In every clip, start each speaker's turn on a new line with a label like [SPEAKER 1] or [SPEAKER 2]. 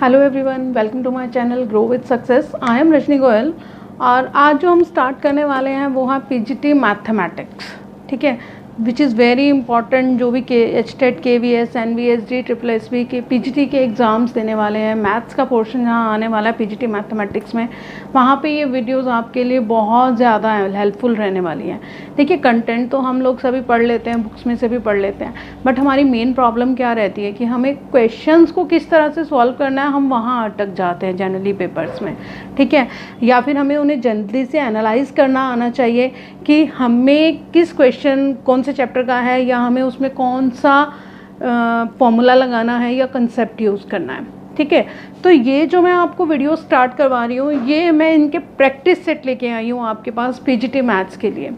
[SPEAKER 1] Hello everyone, welcome to my channel grow with success. I am Rajni Goyal और आज जो हम स्टार्ट करने वाले हैं वो है पीजीटी मैथमेटिक्स। ठीक है, विच इज़ वेरी इंपॉर्टेंट। जो भी एचटेट, केवीएस, एनवीएसडी, ट्रिपल एसबी के पीजीटी के एग्ज़ाम्स देने वाले हैं, मैथ्स का पोर्शन जहाँ आने वाला है पीजीटी मैथमेटिक्स में, वहाँ पे ये वीडियोस आपके लिए बहुत ज़्यादा हेल्पफुल रहने वाली हैं। देखिए, कंटेंट तो हम लोग सभी पढ़ लेते हैं, बुक्स में से भी पढ़ लेते हैं, बट हमारी मेन प्रॉब्लम क्या रहती है कि हमें क्वेश्चंस को किस तरह से सॉल्व करना है, हम वहाँ अटक जाते हैं जनरली पेपर्स में। ठीक है, या फिर हमें उन्हें जल्दी से एनालाइज करना आना चाहिए कि हमें किस क्वेश्चन कौन से चैप्टर का है, या हमें उसमें कौन सा फॉर्मूला लगाना है या कंसेप्ट यूज़ करना है। ठीक है, तो ये जो मैं आपको वीडियो स्टार्ट करवा रही हूँ, ये मैं इनके प्रैक्टिस सेट लेके आई हूँ आपके पास पीजीटी मैथ्स के लिए।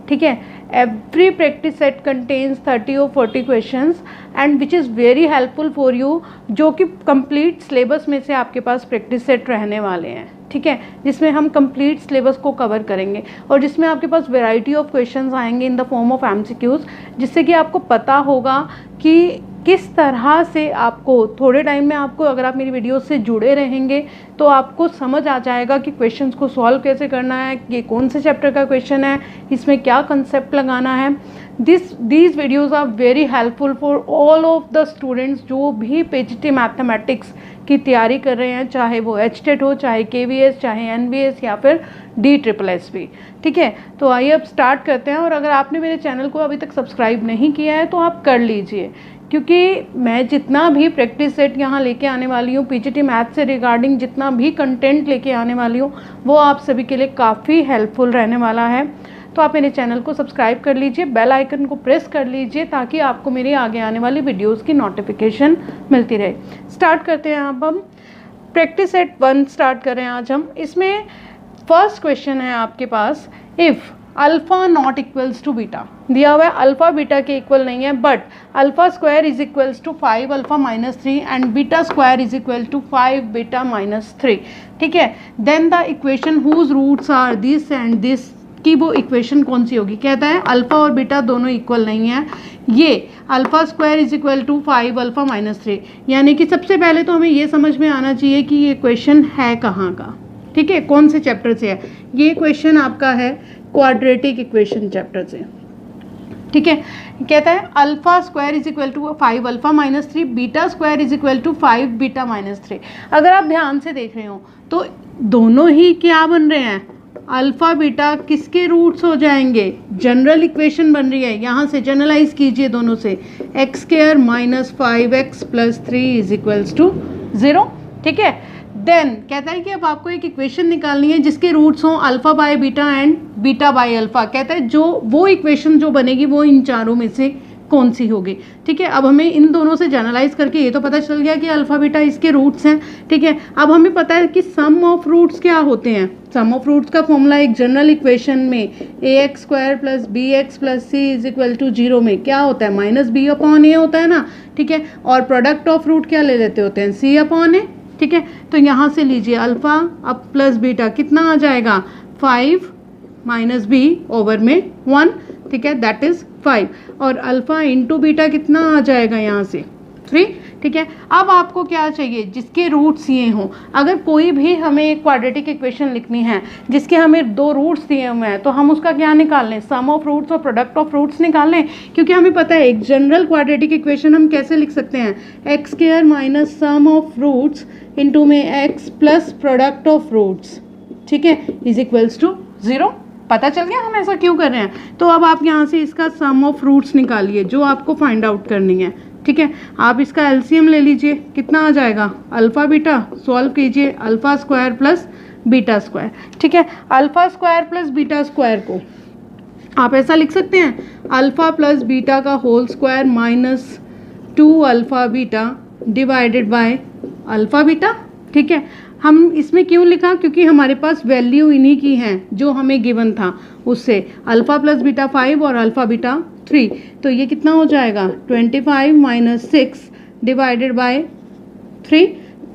[SPEAKER 1] ठीक है, एवरी प्रैक्टिस सेट कंटेन्स 30 और 40 questions and which is very helpful for you, जो कि कंप्लीट सिलेबस में से आपके पास प्रैक्टिस सेट रहने वाले हैं। ठीक है, जिसमें हम कंप्लीट सिलेबस को कवर करेंगे और जिसमें आपके पास वैरायटी ऑफ क्वेश्चंस आएंगे in the form of MCQs, जिससे कि आपको पता होगा कि किस तरह से आपको थोड़े टाइम में आपको, अगर आप मेरी वीडियो से जुड़े रहेंगे तो आपको समझ आ जाएगा कि क्वेश्चंस को सॉल्व कैसे करना है, ये कौन से चैप्टर का क्वेश्चन है, इसमें क्या कंसेप्ट लगाना है। These videos are very helpful for all of the students जो भी पीजीटी मैथमेटिक्स की तैयारी कर रहे हैं, चाहे वो एचटेट हो, चाहे केवीएस, चाहे एनवीएस या फिर डी ट्रिपल एस बी। ठीक है, तो आइए अब स्टार्ट करते हैं। और अगर आपने मेरे चैनल को अभी तक सब्सक्राइब नहीं किया है तो आप कर लीजिए, क्योंकि मैं जितना भी प्रैक्टिस सेट यहाँ लेके आने वाली हूँ, पीजीटी मैथ से रिगार्डिंग जितना भी कंटेंट लेके आने वाली हूँ, वो आप सभी के लिए काफ़ी हेल्पफुल रहने वाला है। तो आप मेरे चैनल को सब्सक्राइब कर लीजिए, बेल आइकन को प्रेस कर लीजिए, ताकि आपको मेरे आगे आने वाली वीडियोस की नोटिफिकेशन मिलती रहे। स्टार्ट करते हैं। अब हम प्रैक्टिस सेट 1 स्टार्ट करें आज हम। इसमें फर्स्ट क्वेश्चन है आपके पास, if alpha not equals to beta. दिया हुआ है अल्फ़ा बीटा के इक्वल नहीं है, but alpha square is equals to 5 alpha minus 3 and beta square is equal to 5 beta minus 3। ठीक है, then the equation whose roots are this and this, की वो इक्वेशन कौन सी होगी। कहता है अल्फ़ा और बीटा दोनों इक्वल नहीं है, ये alpha square is equal to 5 alpha minus 3, यानी कि सबसे पहले तो हमें ये समझ में आना चाहिए कि ये क्वेश्चन है कहाँ का। ठीक है, कौन से चैप्टर से है ये क्वेश्चन। आपका है क्वाड्रेटिक इक्वेशन चैप्टर से। ठीक है, कहता है alpha square is equal to 5 alpha minus 3, beta square is equal to 5 beta minus 3। अगर आप ध्यान से देख रहे हो तो दोनों ही क्या बन रहे हैं, अल्फ़ा बीटा किसके रूट्स हो जाएंगे, जनरल इक्वेशन बन रही है। यहाँ से जनरलाइज कीजिए दोनों से, X square minus 5x plus 3 is equals to 0। ठीक है, देन कहता है कि अब आपको एक इक्वेशन निकालनी है जिसके रूट्स हों alpha by beta and beta by alpha. कहता है जो वो इक्वेशन जो बनेगी वो इन चारों में से कौन सी होगी। ठीक है, अब हमें इन दोनों से जनरलाइज करके ये तो पता चल गया कि अल्फ़ा बीटा इसके रूट्स हैं। ठीक है, अब हमें पता है कि सम ऑफ रूट्स क्या होते हैं। सम ऑफ रूट्स का फॉर्मूला एक जनरल इक्वेशन में ax square plus B X plus C is equal to 0 में क्या होता है, माइनस बी अपॉन ए होता है ना। ठीक है, और प्रोडक्ट ऑफ रूट क्या ले लेते होते हैं, सी अपॉन ए। ठीक है, तो यहाँ से लीजिए अल्फ़ा अब प्लस बीटा कितना आ जाएगा, 5 माइनस बी ओवर में 1। ठीक है, दैट इज़ 5, और अल्फ़ा इंटू बीटा कितना आ जाएगा यहाँ से 3। ठीक है, अब आपको क्या चाहिए, जिसके रूट्स ये हों। अगर कोई भी हमें एक क्वाड्रेटिक इक्वेशन लिखनी है जिसके हमें 2 रूट्स दिए हुए हैं, तो हम उसका क्या निकाल लें, सम ऑफ रूट्स और प्रोडक्ट ऑफ रूट्स निकाल लें। क्योंकि हमें पता है एक जनरल क्वाड्रेटिक इक्वेशन हम कैसे लिख सकते हैं, x square minus sum of roots into में x plus product of roots, ठीक है, इज इक्वल्स टू 0। पता चल गया हम ऐसा क्यों कर रहे हैं। तो अब आप यहाँ से इसका सम ऑफ रूट्स निकालिए जो आपको फाइंड आउट करनी है। ठीक है, आप इसका एलसीएम ले लीजिए, कितना आ जाएगा, अल्फ़ा बीटा सॉल्व कीजिए, alpha square plus beta square. ठीक है, alpha square plus beta square को आप ऐसा लिख सकते हैं, अल्फ़ा प्लस बीटा का whole square minus 2 alpha beta divided by alpha beta. ठीक है, हम इसमें क्यों लिखा, क्योंकि हमारे पास वैल्यू इन्हीं की हैं जो हमें गिवन था उससे, अल्फ़ा प्लस बीटा 5 और अल्फ़ा बीटा 3। तो ये कितना हो जाएगा, 25 माइनस 6 डिवाइडेड बाय 3।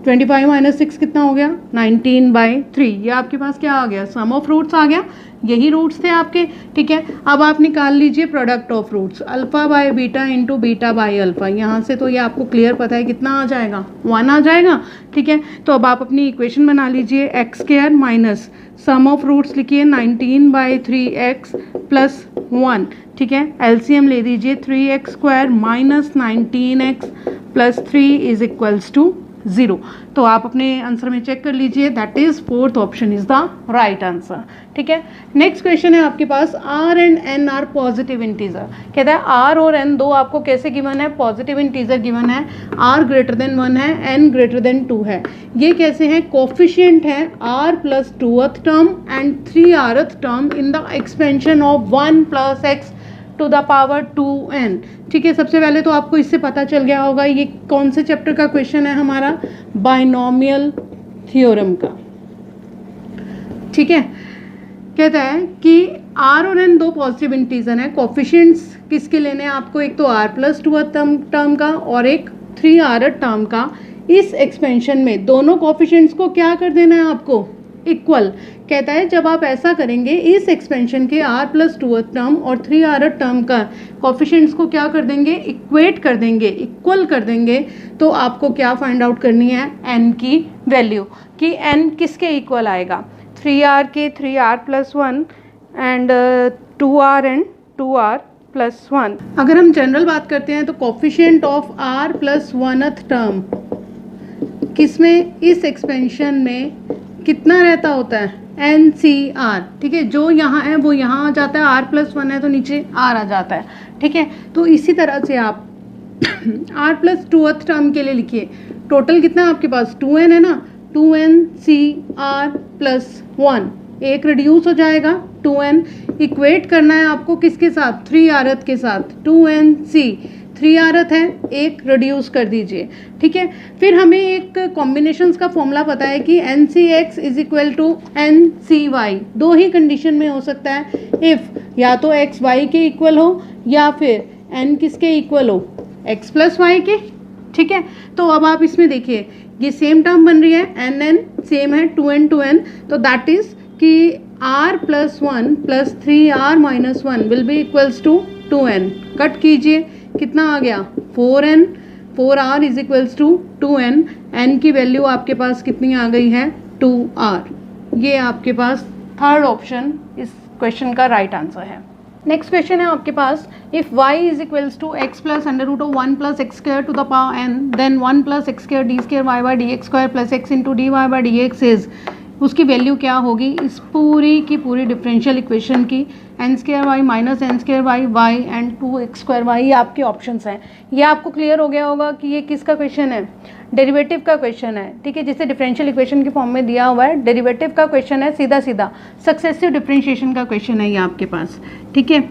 [SPEAKER 1] 25 माइनस 6 कितना हो गया 19/3। ये आपके पास क्या आ गया, सम ऑफ रूट्स आ गया, यही रूट्स थे आपके। ठीक है, अब आप निकाल लीजिए product of roots, alpha by beta into beta by alpha. यहाँ से तो ये आपको क्लियर पता है कितना आ जाएगा, 1 आ जाएगा। ठीक है, तो अब आप अपनी इक्वेशन बना लीजिए, X square minus sum of roots लिखिए 19/3x प्लस 1। ठीक है, एलसीएम ले दीजिए, 3x square minus 19x plus 3 is equals to 0। तो आप अपने आंसर में चेक कर लीजिए, that is fourth option is the right answer. ठीक है, नेक्स्ट क्वेश्चन है आपके पास, r and n are positive integer. कहता है r और n दो आपको कैसे गिवन है, पॉजिटिव इंटीजर गिवन है, r ग्रेटर देन 1 है, n ग्रेटर देन 2 है। ये कैसे हैं, कोफिशिएंट है r plus 2th term and 3rth term in the expansion of 1 plus x to the power 2n। ठीक है, सबसे पहले तो आपको इससे पता चल गया होगा ये कौन से चैप्टर का क्वेश्चन है हमारा, बाइनोमियल थ्योरम का। ठीक है, कहता है कि r और n दो पॉजिटिव इंटीजर हैं, कोफिशिएंट्स किसके लेने हैं आपको, एक तो r प्लस 2th टर्म का और एक 3rth टर्म का। इस एक्सपेंशन में दोनों कोफिशिएंट्स को क्या कर देना है आपको, इक्वल। कहता है जब आप ऐसा करेंगे, इस एक्सपेंशन के r प्लस 2th टर्म और 3rth टर्म का कोफिशिएंट्स को क्या कर देंगे, इक्वेट कर देंगे, इक्वल कर देंगे, तो आपको क्या फाइंड आउट करनी है, n की वैल्यू, कि n किसके इक्वल आएगा, 3r के 3r plus 1 and 2r and 2r plus 1। अगर हम जनरल बात करते हैं तो coefficient of r plus 1th term किसमें, इस एक्सपेंशन में कितना रहता होता है, NCR। ठीक है, जो यहाँ है वो यहाँ आ जाता है, r प्लस 1 है तो नीचे r आ जाता है। ठीक है, तो इसी तरह से आप r प्लस 2th टर्म के लिए लिखिए, टोटल कितना आपके पास 2n है ना, 2NCR प्लस 1, एक रिड्यूस हो जाएगा 2n, इक्वेट करना है आपको किसके साथ, 3rth के साथ, 2NC 3rth है, एक रिड्यूस कर दीजिए। ठीक है, फिर हमें एक कॉम्बिनेशंस का फॉर्मूला पता है कि NCX is equal to NCY। दो ही कंडीशन में हो सकता है, इफ़ या तो x y के इक्वल हो या फिर n किसके इक्वल हो, x प्लस वाई के। ठीक है, तो अब आप इसमें देखिए ये सेम टर्म बन रही है, n सेम है 2n to n, तो दैट इज कि r plus 1 plus 3r minus 1 will be equals to 2n। Cut कीजिए, कितना आ गया 4n, 4r इज इक्वल्स टू 2n, n की वैल्यू आपके पास कितनी आ गई है 2r। ये आपके पास थर्ड ऑप्शन इस क्वेश्चन का राइट आंसर है। नेक्स्ट क्वेश्चन है आपके पास, if y is equals to x plus under root of 1 plus x square to the power n, then 1 plus x square D square Y by D X square plus X into D Y by D X is, उसकी value क्या होगी इस पूरी की पूरी differential equation की, N square Y minus N square Y Y and 2x square Y, ये आपके ऑप्शंस हैं। ये आपको क्लियर हो गया होगा कि ये किसका क्वेश्चन है, डेरिवेटिव का क्वेश्चन है। ठीक है, जिसे डिफरेंशियल इक्वेशन के फॉर्म में दिया हुआ है, डेरिवेटिव का क्वेश्चन है, सीधा सीधा सक्सेसिव डिफरेंशिएशन का क्वेश्चन है ये आपके पास। ठीक है,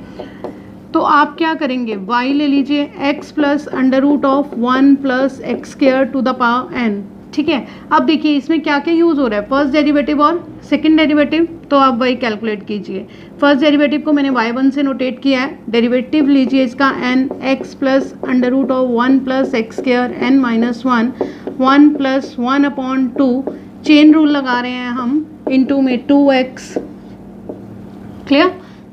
[SPEAKER 1] तो आप क्या करेंगे, y ले लीजिए x plus under root of 1 plus x square to the power n। ठीक है, अब देखिए इसमें क्या क्या यूज़ हो रहा है, फर्स्ट डेरिवेटिव और सेकंड डेरिवेटिव, तो आप वही कैलकुलेट कीजिए। फर्स्ट डेरिवेटिव को मैंने y1 से नोटेट किया है, डेरिवेटिव लीजिए इसका n x plus under root of 1 plus x square n minus 1 plus 1 upon 2, chain rule लगा रहे हैं हम, इनटू में 2x। क्लियर?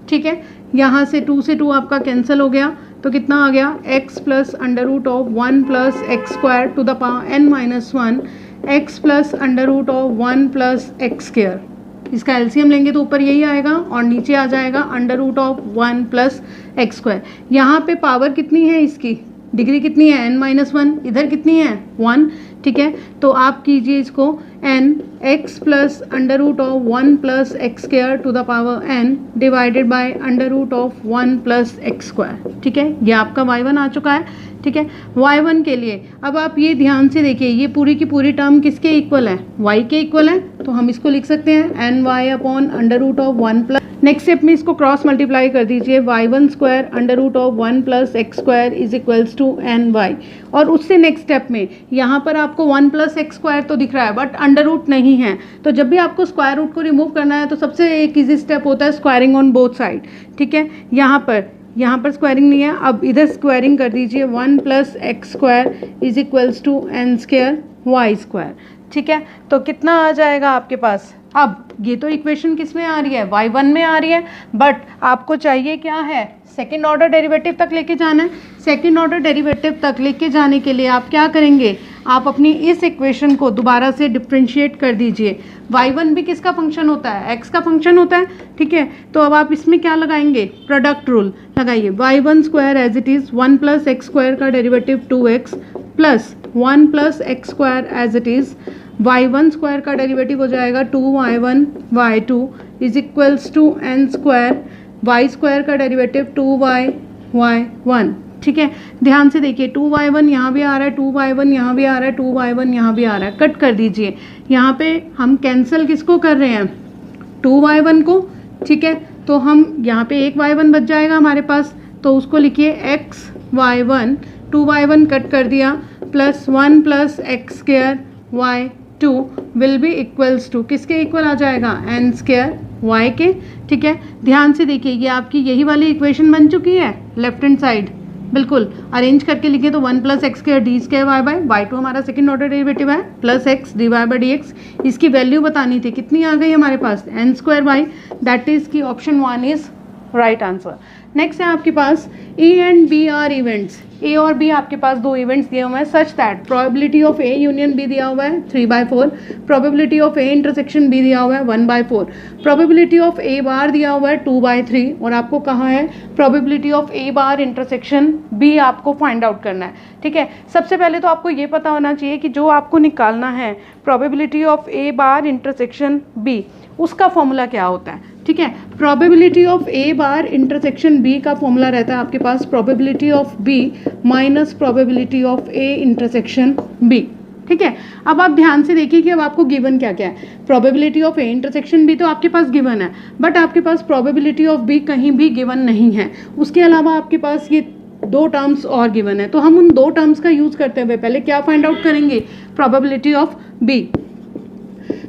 [SPEAKER 1] ठीक है, यहाँ से 2 से 2 आपका कैंसिल हो गया, तो कितना आ गया x plus under root of 1 plus x square to the power n minus 1, x plus under root of 1 plus x square. इसका एलसीएम लेंगे तो ऊपर यही आएगा और नीचे आ जाएगा under root of 1 plus x square. यहाँ पे पावर कितनी है इसकी, डिग्री कितनी है n माइनस 1, इधर कितनी है 1। ठीक है, तो आप कीजिए इसको n x plus under root of 1 plus x square to the power n divided by under root of 1 plus x square. ठीक है, ये आपका y1 आ चुका है। ठीक है, y1 के लिए अब आप ये ध्यान से देखिए, ये पूरी की पूरी टर्म किसके इक्वल है, y के इक्वल है, तो हम इसको लिख सकते हैं N Y upon under root of 1 plus, next step में इसको क्रॉस मल्टीप्लाई कर दीजिए, y1 square under root of 1 plus x square is equals to N Y. और उससे नेक्स्ट स्टेप में यहाँ पर आपको 1 प्लस एक्स स्क्वायर तो दिख रहा है बट अंडर रूट नहीं है, तो जब भी आपको स्क्वायर रूट को रिमूव करना है तो सबसे एक ईजी स्टेप होता है स्क्वायरिंग ऑन बोथ साइड। ठीक है, यहाँ पर स्क्वायरिंग नहीं है, अब इधर स्क्वायरिंग कर दीजिए, 1 plus x square is equals to N square Y square. ठीक है, तो कितना आ जाएगा आपके पास। अब ये तो इक्वेशन किस में आ रही है, y1 में आ रही है, बट आपको चाहिए क्या है, सेकेंड ऑर्डर डेरिवेटिव तक लेके जाना है। सेकेंड ऑर्डर डेरिवेटिव तक लेके जाने के लिए आप क्या करेंगे, आप अपनी इस इक्वेशन को दोबारा से डिफ्रेंशिएट कर दीजिए। y1 भी किसका फंक्शन होता है, x का फंक्शन होता है, ठीक है। तो अब आप इसमें क्या लगाएंगे, प्रोडक्ट रूल लगाइए। y1 square as it is 1 plus x square का derivative 2x plus 1 plus x square as it is y1 square का डेरिवेटिव हो जाएगा 2y1 y2 is equals to n square, y square का derivative 2y y1, ठीक है। ध्यान से देखिए 2y1 यहाँ भी आ रहा है, 2y1 यहाँ भी आ रहा है, 2y1 यहाँ भी आ रहा है, कट कर दीजिए। यहाँ पे हम कैंसिल किसको कर रहे हैं, 2y1 को, ठीक है। तो हम यहाँ पे एक y1 बच जाएगा हमारे पास, तो उसको लिखिए x y1, 2y1 कट कर दिया, plus 1 plus x square y2 will be equals to, किसके इक्वल आ जाएगा, n स्क्वायर y के, ठीक है। ध्यान से देखिए ये आपकी यही वाली इक्वेशन बन चुकी है लेफ्ट हैंड साइड, बिल्कुल अरेंज करके लिखे तो 1 plus x square D square Y by y2 हमारा सेकंड ऑर्डर डेरिवेटिव है, plus x d Y by D x, इसकी वैल्यू बतानी थी, कितनी आ गई हमारे पास, n square y, that is की option 1 is right answer. Next है आपके पास A and B are events, A और बी आपके पास दो इवेंट्स दिए हुए हैं, such that probability of A union B दिया हुआ है 3/4, probability of A intersection B दिया हुआ है 1/4, प्रोबेबिलिटी ऑफ ए बार दिया हुआ है 2/3, और आपको कहा है probability of A bar intersection B आपको फाइंड आउट करना है, ठीक है। सबसे पहले तो आपको ये पता होना चाहिए कि जो आपको निकालना है probability of A bar intersection B, उसका फॉर्मूला क्या होता है, ठीक है। Probability of A bar intersection B का फॉर्मूला रहता है आपके पास probability of B minus probability of A intersection B, ठीक है। अब आप ध्यान से देखिए कि अब आपको गिवन क्या क्या है, probability of A intersection B तो आपके पास गिवन है, बट आपके पास प्रोबेबिलिटी ऑफ बी कहीं भी गिवन नहीं है। उसके अलावा आपके पास ये दो टर्म्स और गिवन है, तो हम उन दो टर्म्स का यूज़ करते हुए पहले क्या फाइंड आउट करेंगे, प्रोबेबिलिटी ऑफ बी।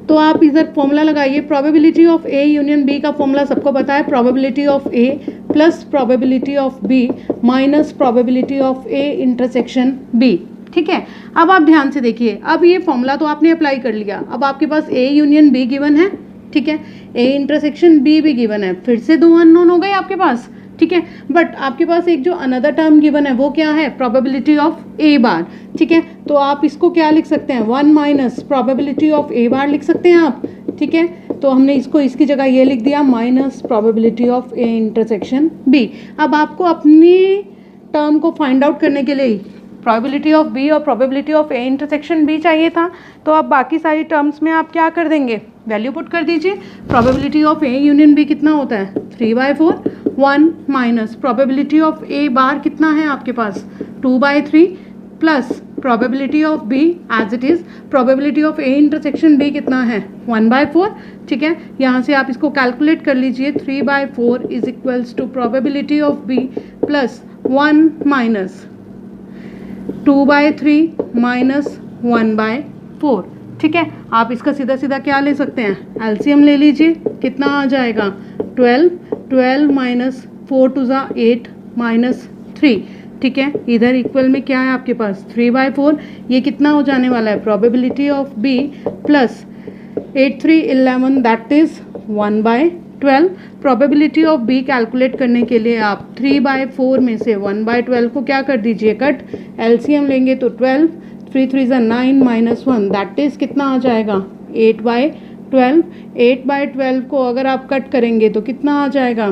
[SPEAKER 1] तो आप इधर फॉर्मूला लगाइए, probability of A union B का फॉर्मूला सबको पता है, probability of A plus probability of B minus probability of A intersection B, ठीक है। अब आप ध्यान से देखिए, अब ये फॉर्मूला तो आपने अप्लाई कर लिया, अब आपके पास ए यूनियन बी गिवन है, ठीक है, ए इंटरसेक्शन बी भी गिवन है, फिर से दो अननोन हो गए आपके पास, ठीक है। बट आपके पास एक जो अनदर टर्म गिवन है वो क्या है, प्रोबेबिलिटी ऑफ ए बार, ठीक है। तो आप इसको क्या लिख सकते हैं, 1 माइनस प्रोबेबिलिटी ऑफ ए बार लिख सकते हैं आप, ठीक है। तो हमने इसको इसकी जगह ये लिख दिया minus probability of A intersection B. अब आपको अपनी टर्म को फाइंड आउट करने के लिए प्रोबेबिलिटी ऑफ बी और probability of A intersection B चाहिए था, तो अब बाकी सारी टर्म्स में आप क्या कर देंगे, वैल्यू पुट कर दीजिए। Probability of A union B कितना होता है 3/4, 1 minus probability of A bar कितना है आपके पास 2/3 plus probability of B as it is, probability of A intersection B कितना है 1/4, ठीक है। यहाँ से आप इसको कैलकुलेट कर लीजिए, 3/4 is equals to probability of B plus 1 minus 2/3 minus 1/4, ठीक है। आप इसका सीधा सीधा क्या ले सकते हैं, एलसीएम ले लीजिए, कितना आ जाएगा 12 माइनस 4 2 ज़ा 8 माइनस 3, ठीक है। इधर इक्वल में क्या है आपके पास 3/4, ये कितना हो जाने वाला है probability of B plus 8 3 11 that is 1/12। Probability of B calculate करने के लिए आप 3/4 में से 1/12 को क्या कर दीजिए कट, एलसीएम लेंगे तो 12 3 3 ज़ा 9 माइनस 1 दैट इज़ कितना आ जाएगा 8/12। 8/12 को अगर आप कट करेंगे तो कितना आ जाएगा,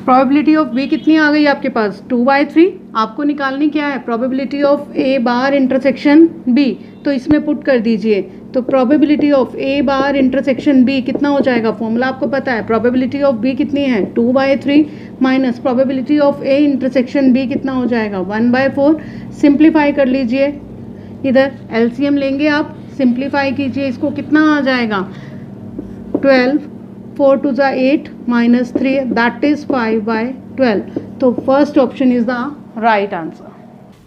[SPEAKER 1] प्रोबेबिलिटी ऑफ बी कितनी आ गई आपके पास 2/3। आपको निकालनी क्या है, probability of A bar intersection B, तो इसमें पुट कर दीजिए, तो probability of A bar intersection B कितना हो जाएगा, फॉर्मूला आपको पता है, प्रोबेबिलिटी ऑफ बी कितनी है 2/3 minus probability of A intersection B कितना हो जाएगा 1/4। सिंप्लीफाई कर लीजिए, इधर एलसीएम लेंगे आप, सिंप्लीफाई कीजिए, इसको कितना आ जाएगा 12 4 2 ज़ा 8 माइनस 3 दैट इज़ 5/12। तो first option is the right answer.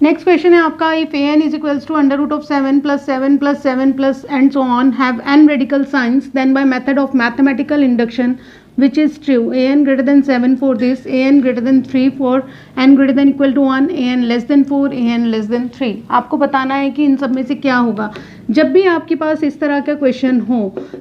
[SPEAKER 1] Next question है आपका, if A N is equals to under root of 7 + 7 + 7 + and so on have N radical signs, then by method of mathematical induction which is true. an greater than 7 for this, an greater than 3 for n greater than equal to 1, an less than 4, an less than 3. आपको बताना है कि इन सब में से क्या होगा. जब भी आपके पास इस तरह का क्वेश्चन हो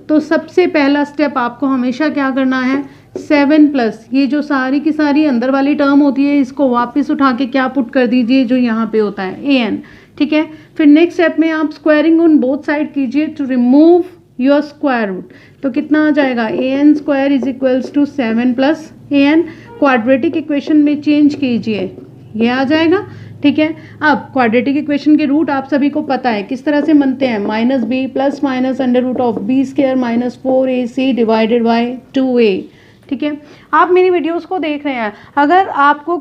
[SPEAKER 1] तो सबसे पहला स्टेप आपको हमेशा क्या करना है, 7 प्लस ये जो सारी की सारी अंदर वाली टर्म होती है इसको वापस उठा के क्या पुट कर दीजिए जो यहाँ पे होता है an. ठीक है, फिर नेक्स्ट स्टेप में आप स्क्वायरिंग ऑन बोथ साइड कीजिए to remove your square root. तो कितना आ जाएगा, an square is equals to 7 plus an. Quadratic equation में चेंज कीजिए, ये आ जाएगा. ठीक है, अब क्वाड्रेटिक इक्वेशन के रूट आप सभी को पता है किस तरह से बनते हैं, minus B plus minus under root of B square minus 4ac divided by 2a. ठीक है, आप मेरी वीडियोस को देख रहे हैं, अगर आपको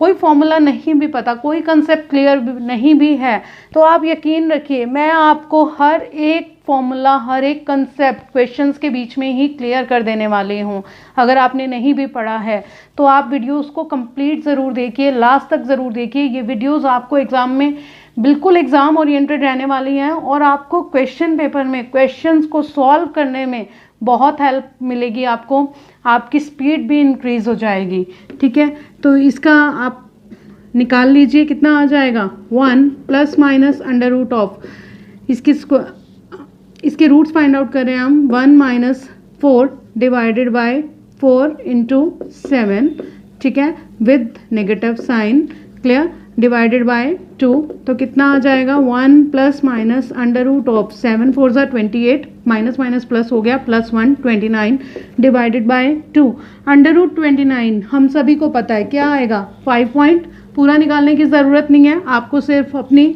[SPEAKER 1] कोई फॉर्मूला नहीं भी पता, कोई कंसेप्ट क्लियर नहीं भी है, तो आप यकीन रखिए मैं आपको हर एक फॉर्मूला, हर एक कंसेप्ट क्वेश्चंस के बीच में ही क्लियर कर देने वाली हूँ. अगर आपने नहीं भी पढ़ा है तो आप वीडियोस को कंप्लीट ज़रूर देखिए, लास्ट तक ज़रूर देखिए. ये वीडियोस आपको एग्ज़ाम में बिल्कुल एग्ज़ाम ओरिएंटेड रहने वाली हैं और आपको क्वेश्चन पेपर में क्वेश्चंस को सॉल्व करने में बहुत हेल्प मिलेगी. आपकी स्पीड भी इंक्रीज़ हो जाएगी. ठीक है, तो इसका आप निकाल लीजिए कितना आ जाएगा, 1 plus minus under root of इसके रूट्स फाइंड आउट कर रहे हैं हम, 1 माइनस 4 डिवाइडेड बाय 4 इंटू 7. ठीक है, with negative sign, clear, divided by 2. तो कितना आ जाएगा, 1 plus minus under root of 7 4 ज़ा 28 माइनस माइनस प्लस हो गया plus 1 29 divided by 2. Under root 29 हम सभी को पता है क्या आएगा, 5 पॉइंट. पूरा निकालने की ज़रूरत नहीं है, आपको सिर्फ अपनी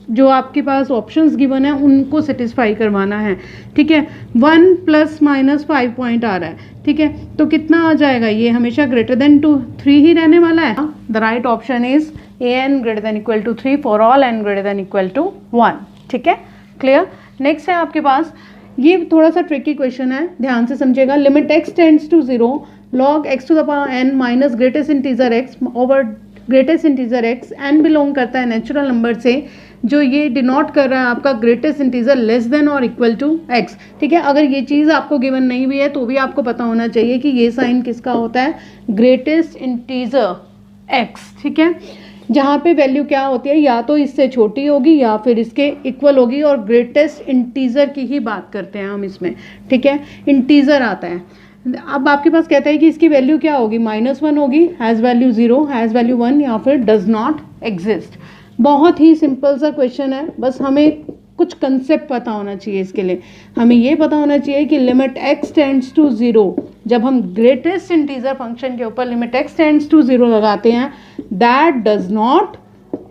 [SPEAKER 1] जो आपके पास ऑप्शंस गिवन है उनको सेटिस्फाई करवाना है. ठीक है, 1 प्लस माइनस 5 पॉइंट आ रहा है. ठीक है, तो कितना आ जाएगा, ये हमेशा ग्रेटर देन 3 ही रहने वाला है. The right option is an greater than equal to 3 for all n greater than equal to 1. ठीक है, क्लियर. नेक्स्ट है आपके पास, ये थोड़ा सा ट्रिकी क्वेश्चन है, ध्यान से समझिएगा. Limit x tends to 0 log x to the power n minus greatest integer x over greatest integer x. n belong करता है नेचुरल नंबर से, जो ये डिनोट कर रहा है आपका ग्रेटेस्ट इंटीजर लेस देन और इक्वल टू x. ठीक है, अगर ये चीज़ आपको गिवन नहीं भी है तो भी आपको पता होना चाहिए कि ये साइन किसका होता है, ग्रेटेस्ट इंटीजर x. ठीक है, जहाँ पे वैल्यू क्या होती है, या तो इससे छोटी होगी या फिर इसके इक्वल होगी, और ग्रेटेस्ट इंटीजर की ही बात करते हैं हम इसमें. ठीक है, इंटीजर आता है. अब आपके पास कहता है कि इसकी वैल्यू क्या होगी, -1 होगी, हैज़ वैल्यू 0, हैज़ वैल्यू 1, या फिर डज नॉट एग्जिस्ट. बहुत ही सिंपल सा क्वेश्चन है, बस हमें कुछ कंसेप्ट पता होना चाहिए. इसके लिए हमें ये पता होना चाहिए कि लिमिट x टेंड्स टू 0, जब हम ग्रेटेस्ट इंटीजर फंक्शन के ऊपर लिमिट x टेंड्स टू 0 लगाते हैं, दैट डज नॉट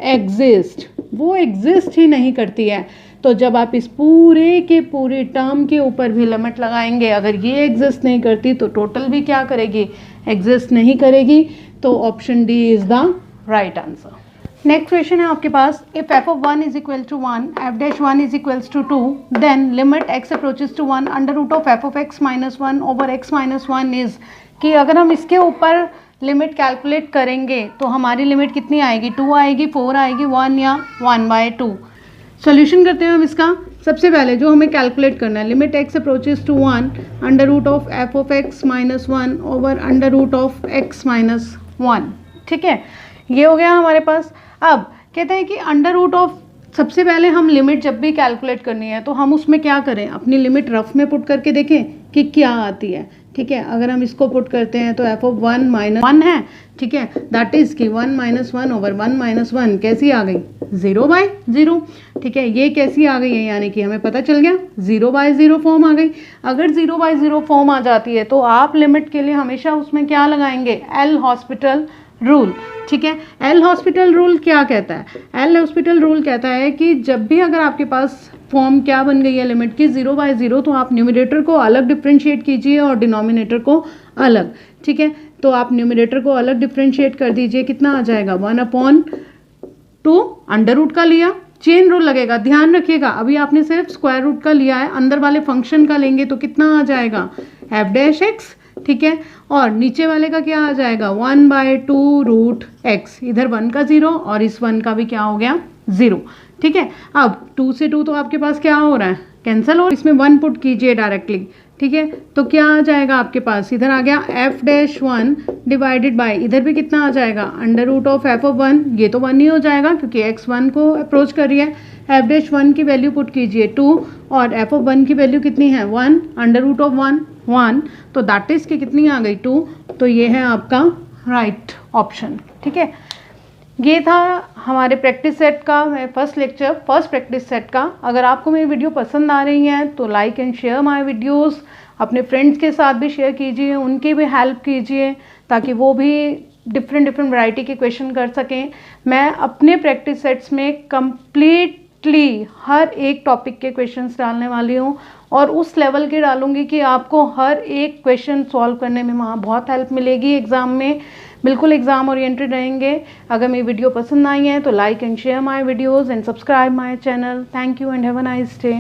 [SPEAKER 1] एग्जिस्ट, वो एग्जिस्ट ही नहीं करती है. तो जब आप इस पूरे के पूरे टर्म के ऊपर भी लिमिट लगाएंगे, अगर ये एग्जिस्ट नहीं करती तो टोटल भी क्या करेगी, एग्जिस्ट नहीं करेगी. तो option D is the right answer. Next question है आपके पास, if f of 1 is equal to 1, f dash 1 is equals to 2, then limit x approaches to 1 under root of f of x minus 1 over x minus 1 is, कि अगर हम इसके ऊपर limit calculate करेंगे तो हमारी लिमिट कितनी आएगी, 2 आएगी, 4 आएगी, 1 या 1/2. सोल्यूशन करते हैं हम इसका. सबसे पहले जो हमें कैलकुलेट करना है, limit x approaches to 1 under root of f of x minus 1 over under root of x minus 1. ठीक है, ये हो गया हमारे पास. अब कहते हैं कि अंडर रूट ऑफ, सबसे पहले हम लिमिट जब भी कैलकुलेट करनी है तो हम उसमें क्या करें, अपनी लिमिट रफ में पुट करके देखें कि क्या आती है. ठीक है, अगर हम इसको पुट करते हैं तो f of 1 minus 1 है. ठीक है, दैट इज़ कि 1 minus 1 ओवर 1 minus 1 कैसी आ गई, 0/0. ठीक है, ये कैसी आ गई है, यानी कि हमें पता चल गया 0/0 फॉर्म आ गई. अगर 0/0 फॉर्म आ जाती है तो आप लिमिट के लिए हमेशा उसमें क्या लगाएंगे, एल हॉस्पिटल रूल. ठीक है, एल हॉस्पिटल रूल क्या कहता है, एल हॉस्पिटल रूल कहता है कि जब भी अगर आपके पास फॉर्म क्या बन गई है लिमिट की 0/0, तो आप न्यूमरेटर को अलग डिफ्रेंशिएट कीजिए और डिनोमिनेटर को अलग. ठीक है, तो आप न्यूमरेटर को अलग डिफ्रेंशिएट कर दीजिए, कितना आ जाएगा, 1/2 अंडर रूट का लिया, चेन रूल लगेगा. ध्यान रखिएगा अभी आपने सिर्फ स्क्वायर रूट का लिया है, अंदर वाले फंक्शन का लेंगे तो कितना आ जाएगा, f डैश x. ठीक है, और नीचे वाले का क्या आ जाएगा, 1/2 रूट x. इधर 1 का 0 और इस 1 का भी क्या हो गया, 0. ठीक है। अब 2 से 2 तो आपके पास क्या हो रहा है, कैंसिल हो, इसमें 1 पुट कीजिए डायरेक्टली, ठीक है। तो क्या आ जाएगा आपके पास, इधर आ गया f-1 डिवाइडेड बाय, इधर भी कितना आ जाएगा अंडर रूट ऑफ f(1), ये तो 1 ही हो जाएगा क्योंकि x 1 को अप्रोच कर रही है। f-1 की वैल्यू पुट कीजिए 2 और f(1) की वैल्यू कितनी है 1, अंडर रूट ऑफ 1, तो दैट इज़ की कितनी आ गई 2, तो ये है आपका राइट ऑप्शन, ठीक है। ये था हमारे प्रैक्टिस सेट का फर्स्ट प्रैक्टिस सेट का। अगर आपको मेरी वीडियो पसंद आ रही है तो like and share my videos, अपने फ्रेंड्स के साथ भी शेयर कीजिए, उनकी भी हेल्प कीजिए ताकि वो भी डिफरेंट वैरायटी के क्वेश्चन कर सकें। मैं अपने प्रैक्टिस सेट्स में कंप्लीटली हर एक टॉपिक के क्वेश्चंस डालने वाली हूँ और उस लेवल के डालूंगी कि आपको हर एक क्वेश्चन सॉल्व करने में वहाँ बहुत हेल्प मिलेगी। एग्ज़ाम में बिल्कुल एग्ज़ाम ओरिएंटेड रहेंगे। अगर मेरी वीडियो पसंद आई है तो like and share my videos and subscribe my channel. Thank you and have a nice day.